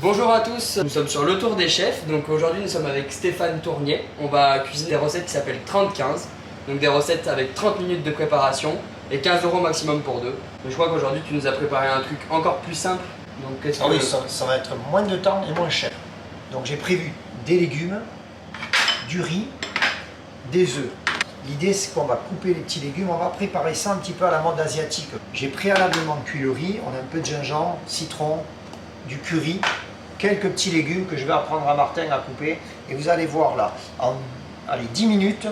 Bonjour à tous, nous sommes sur le tour des chefs. Donc aujourd'hui nous sommes avec Stéphane Tournier. On va cuisiner des recettes qui s'appellent 30-15. Donc des recettes avec 30 minutes de préparation et 15 € maximum pour deux. Mais je crois qu'aujourd'hui tu nous as préparé un truc encore plus simple. Donc qu'est-ce que... Ah oui, ça va être moins de temps et moins cher. Donc j'ai prévu des légumes, du riz, des œufs. L'idée c'est qu'on va couper les petits légumes, on va préparer ça un petit peu à la mode asiatique. J'ai préalablement cuit le riz, on a un peu de gingembre, citron, du curry, quelques petits légumes que je vais apprendre à Martin à couper. Et vous allez voir là, en 10 minutes,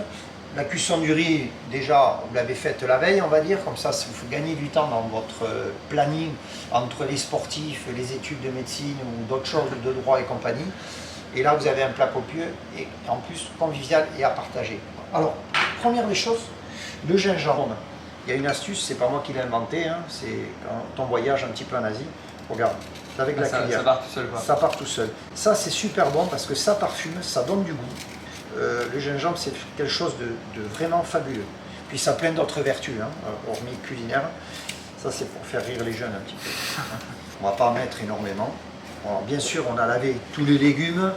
la cuisson du riz, déjà vous l'avez faite la veille on va dire, comme ça vous gagnez du temps dans votre planning entre les sportifs, les études de médecine ou d'autres choses, de droit et compagnie. Et là vous avez un plat copieux et en plus convivial et à partager. Alors, première des choses, le gingembre. Il y a une astuce, c'est pas moi qui l'ai inventé, hein, c'est quand on voyage un petit peu en Asie. Regarde, avec la cuillère. Ça part tout seul quoi. Ça part tout seul. Ça c'est super bon parce que ça parfume, ça donne du goût. Le gingembre c'est quelque chose de vraiment fabuleux. Puis ça a plein d'autres vertus, hein, hormis culinaires. Ça c'est pour faire rire les jeunes un petit peu. On va pas en mettre énormément. Alors, bien sûr on a lavé tous les légumes.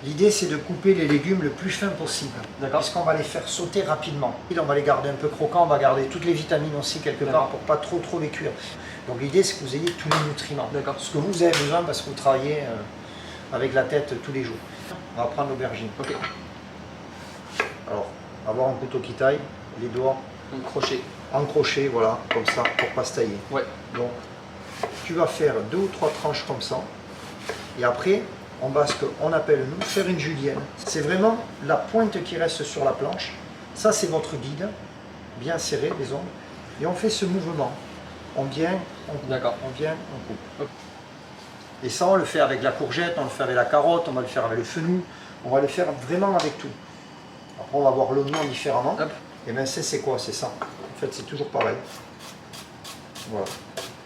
L'idée c'est de couper les légumes le plus fin possible. D'accord. Parce qu'on va les faire sauter rapidement. On va les garder un peu croquants, on va garder toutes les vitamines aussi quelque part pour pas trop les cuire. Donc l'idée c'est que vous ayez tous les nutriments. D'accord. Ce que vous avez besoin parce que vous travaillez avec la tête tous les jours. On va prendre l'aubergine. Ok. Alors, avoir un couteau qui taille, les doigts en crochet, voilà, comme ça, pour pas se tailler. Ouais. Donc, tu vas faire 2 ou 3 tranches comme ça. Et après, on va ce qu'on appelle, nous, faire une julienne. C'est vraiment la pointe qui reste sur la planche. Ça, c'est votre guide, bien serré, les ongles. Et on fait ce mouvement. On vient, on coupe. D'accord. On vient, on coupe. Hop. Et ça, on le fait avec la courgette, on le fait avec la carotte, on va le faire avec le fenouil. On va le faire vraiment avec tout. Après, on va voir l'oignon différemment. Hop. Et bien, c'est quoi? C'est ça. En fait, c'est toujours pareil. Voilà.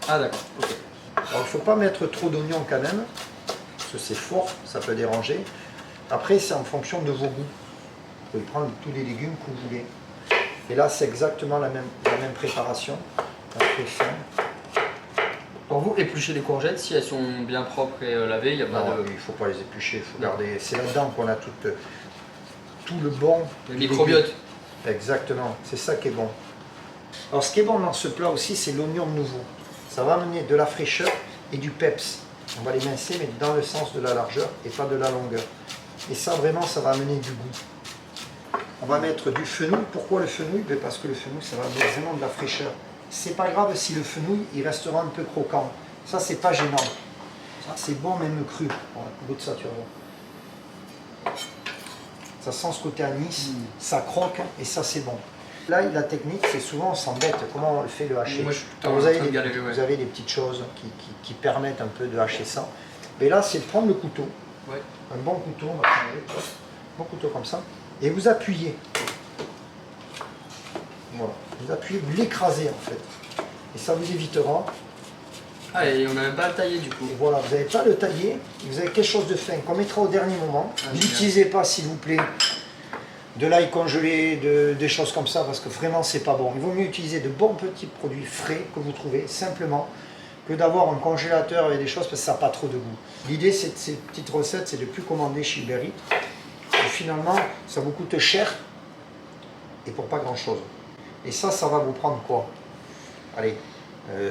Ah, d'accord. Ok. Alors, il ne faut pas mettre trop d'oignons quand même. Parce que c'est fort, ça peut déranger. Après, c'est en fonction de vos goûts. Vous pouvez prendre tous les légumes que vous voulez. Et là, c'est exactement la même préparation. Très fin. Pour vous, éplucher les courgettes, si elles sont bien propres et lavées, il n'y a pas de... il ne faut pas les éplucher, il faut garder. C'est là-dedans qu'on a tout le bon. Le microbiote. Exactement, c'est ça qui est bon. Alors ce qui est bon dans ce plat aussi, c'est l'oignon nouveau. Ça va amener de la fraîcheur et du peps. On va l'émincer, mais dans le sens de la largeur et pas de la longueur. Et ça, vraiment, ça va amener du goût. On va mettre du fenouil. Pourquoi le fenouil? Parce que le fenouil, ça va amener vraiment de la fraîcheur. C'est pas grave si le fenouil, il restera un peu croquant. Ça, c'est pas gênant. C'est bon même cru. Voilà, goûte ça, tu vas voir. Ça sent ce côté anis, ça croque et ça, c'est bon. Là, la technique, c'est souvent, on s'embête. Comment on le fait, le hacher? Moi, vous avez des petites choses qui permettent un peu de hacher ça. Mais là, c'est de prendre le couteau. Ouais. Un bon couteau, on va prendre un bon couteau comme ça. Et vous appuyez. Voilà. Vous appuyez, vous l'écrasez en fait. Et ça vous évitera. Ah, et on n'a même pas à le tailler du coup. Et voilà, vous n'avez pas à le tailler. Vous avez quelque chose de fin qu'on mettra au dernier moment. N'utilisez pas, s'il vous plaît, de l'ail congelé, des choses comme ça, parce que vraiment, c'est pas bon. Il vaut mieux utiliser de bons petits produits frais que vous trouvez, simplement, que d'avoir un congélateur avec des choses, parce que ça n'a pas trop de goût. L'idée, c'est de ces petites recettes, c'est de ne plus commander chez Uber Eats. Et finalement, ça vous coûte cher et pour pas grand-chose. Et ça va vous prendre quoi? Allez,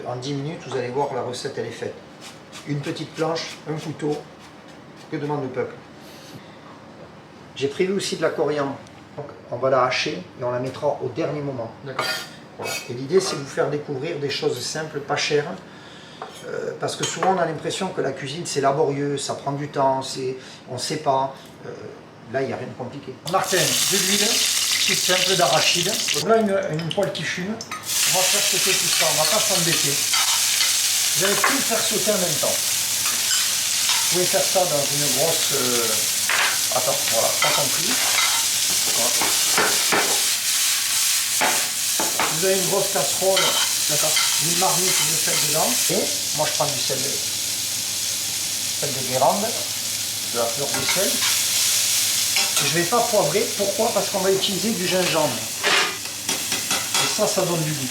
en 10 minutes, vous allez voir, la recette, elle est faite. Une petite planche, un couteau, que demande le peuple? J'ai prévu aussi de la coriandre. Donc, on va la hacher et on la mettra au dernier moment. D'accord. Voilà. Et l'idée, c'est de vous faire découvrir des choses simples, pas chères. Parce que souvent, on a l'impression que la cuisine, c'est laborieux, ça prend du temps, on ne sait pas. Là, il n'y a rien de compliqué. Martin, de l'huile. C'est simple d'arachide. Donc là, une poêle qui fume. On va faire sauter tout ça, on ne va pas s'embêter. Vous allez tout faire sauter en même temps. Vous pouvez faire ça dans une grosse... Attends, voilà, pas compris. Vous avez une grosse casserole, une marmite, vous le faites dedans. Et moi, je prends du sel de Guérande, de la fleur de sel. Je ne vais pas poivrer. Pourquoi? Parce qu'on va utiliser du gingembre. Et ça donne du goût.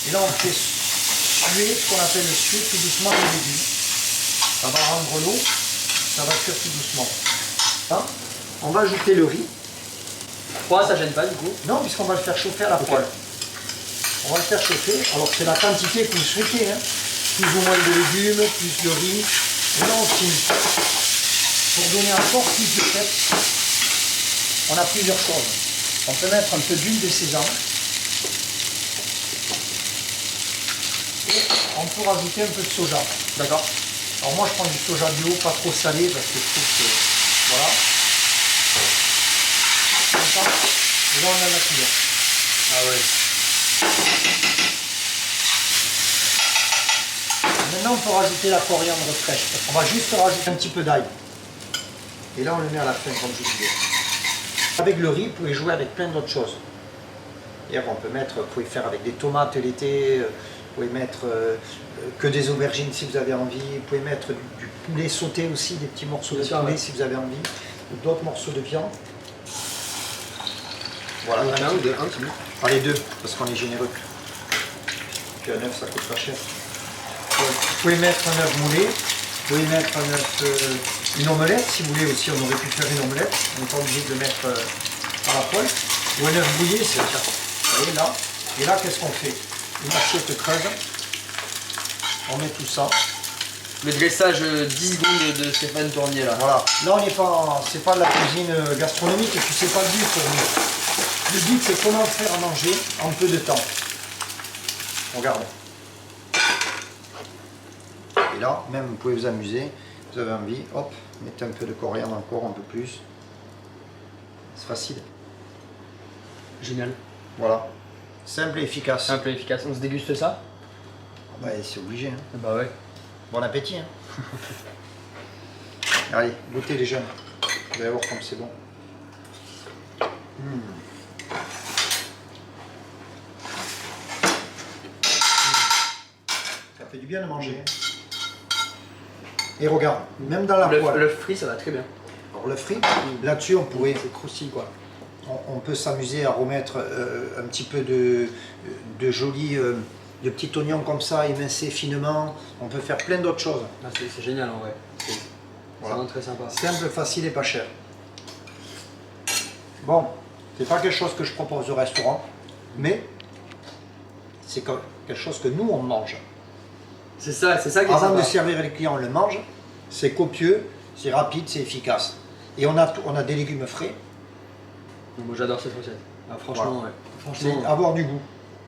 Et là, on fait suer, ce qu'on appelle suer tout doucement les légumes. Ça va rendre l'eau. Ça va cuire tout doucement. Hein, on va ajouter le riz. Froid, ça gêne pas du coup? Non, puisqu'on va le faire chauffer à la poêle. On va le faire chauffer. Alors c'est la quantité que vous souhaitez. Hein. Plus ou moins de légumes, plus le riz. Et là on finit. Pour donner encore plus de fête, on a plusieurs choses. On peut mettre un peu d'huile de sésame. Et on peut rajouter un peu de soja. D'accord. Alors moi je prends du soja bio, pas trop salé parce que je trouve que voilà. Comme ça. Et là on a la couleur. Ah ouais. Maintenant on peut rajouter la coriandre fraîche. On va juste rajouter un petit peu d'ail. Et là on le met à la fin comme je disais. Avec le riz, vous pouvez jouer avec plein d'autres choses. Et on peut mettre, vous pouvez faire avec des tomates l'été, vous pouvez mettre que des aubergines si vous avez envie, vous pouvez mettre du poulet sauté aussi, des petits morceaux de poulet si vous avez envie, ou d'autres morceaux de viande. Voilà, Un ou deux, un petit peu. Les deux, parce qu'on est généreux. Puis un œuf, ça coûte pas cher. Vous pouvez mettre un œuf moulé, vous pouvez mettre un œuf, une omelette, si vous voulez aussi, on aurait pu faire une omelette, on n'est pas obligé de le mettre à la poêle. Ou un œuf bouillé, c'est ça. Vous voyez là. Et là, qu'est-ce qu'on fait? Une assiette creuse, on met tout ça. Le dressage 10 secondes de Stéphane Tournier là. Voilà. Là, on n'est pas, c'est pas de la cuisine gastronomique, et puis c'est pas le but pour nous. Le but, c'est comment faire à manger en peu de temps. Regardez. Et là, même vous pouvez vous amuser, vous avez envie, hop, mettez un peu de coriandre encore, un peu plus. C'est facile. Génial. Voilà. Simple et efficace. Simple et efficace. On se déguste ça? Ouais, c'est obligé. Hein. Bah ouais. Bon appétit. Hein. Allez, goûtez les jeunes. Vous allez voir comme c'est bon. Ça fait du bien de manger. Et regarde, même dans la poêle. Le frit, ça va très bien. Alors le frit, là-dessus on pourrait, C'est croustillant quoi. on peut s'amuser à remettre un petit peu de jolis, de petits oignons comme ça, émincés finement. On peut faire plein d'autres choses. Ah, c'est génial en vrai. C'est Voilà. vraiment très sympa. Simple, facile et pas cher. Bon, c'est pas quelque chose que je propose au restaurant, mais c'est quelque chose que nous on mange. C'est ça qui est Avant sympa. de servir les clients, on le mange. C'est copieux, c'est rapide, c'est efficace. Et on a des légumes frais. Moi j'adore cette recette. Ah, franchement, Voilà. ouais. C'est Franchement. avoir du goût.